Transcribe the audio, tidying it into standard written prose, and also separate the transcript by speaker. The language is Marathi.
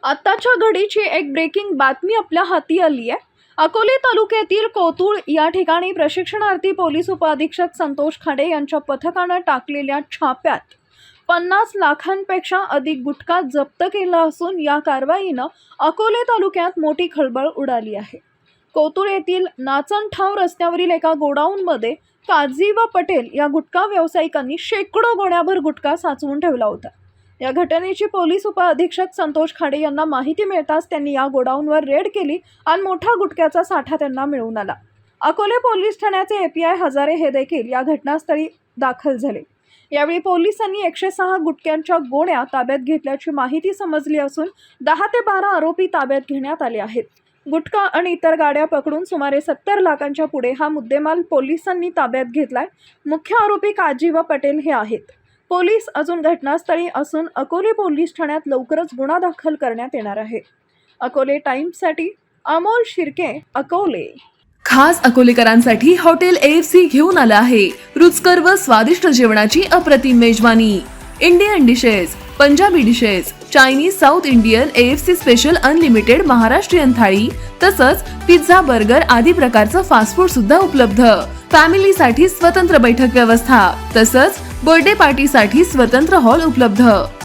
Speaker 1: आत्ताच्या घडीची एक ब्रेकिंग बातमी आपल्या हाती आली आहे। अकोले तालुक्यातील कोतुळ या ठिकाणी प्रशिक्षणार्थी पोलीस उपअधीक्षक संतोष खाडे यांच्या पथकाने टाकलेल्या छाप्यात 50 लाखांपेक्षा अधिक गुटखा जप्त केला असून या कारवाईने अकोले तालुक्यात मोठी खळबळ उडाली आहे। कोतुळ येथील नाचनठाव रस्त्यावरील एका गोडाऊनमध्ये काझी व पटेल या गुटखा व्यावसायिकांनी शेकडो गोण्याभर गुटखा साचवून ठेवला होता। या घटनेची पोलीस उपअधीक्षक संतोष खाडे यांना माहिती मिळताच त्यांनी या गोडाऊनवर रेड केली आणि मोठा गुटख्याचा साठा त्यांना मिळून आला। अकोले पोलीस ठाण्याचे एपीआय हजारे हे देखील या घटनास्थळी दाखल झाले। यावेळी पोलिसांनी 106 गुटख्यांच्या गोण्या ताब्यात घेतल्याची माहिती समजली असून 10 ते 12 आरोपी ताब्यात घेण्यात आले आहेत। गुटखा आणि इतर गाड्या पकडून सुमारे 70 लाखांच्या पुढे हा मुद्देमाल पोलिसांनी ताब्यात घेतलाय। मुख्य आरोपी काझी व पटेल हे आहेत। पोलीस अजून घटनास्थळी असून अकोले पोलीस ठाण्यात लवकरच गुन्हा दाखल करण्यात येणार आहे। अकोले टाइम्ससाठी अमोल शिर्के, अकोले।
Speaker 2: खास अकोलेकरांसाठी हॉटेल AFC घेऊन आला आहे रुचकर व स्वादिष्ट जेवणाची अप्रतिम मेजवानी। Indian dishes, Punjabi dishes, Chinese, south Indian, AFC special unlimited Maharashtrian थाळी तसंच पिझ्झा, बर्गर आदी प्रकारचं फास्ट फूड सुद्धा उपलब्ध। फॅमिलीसाठी स्वतंत्र बैठक व्यवस्था तसंच बर्थडे पार्टीसाठी स्वतंत्र हॉल उपलब्ध।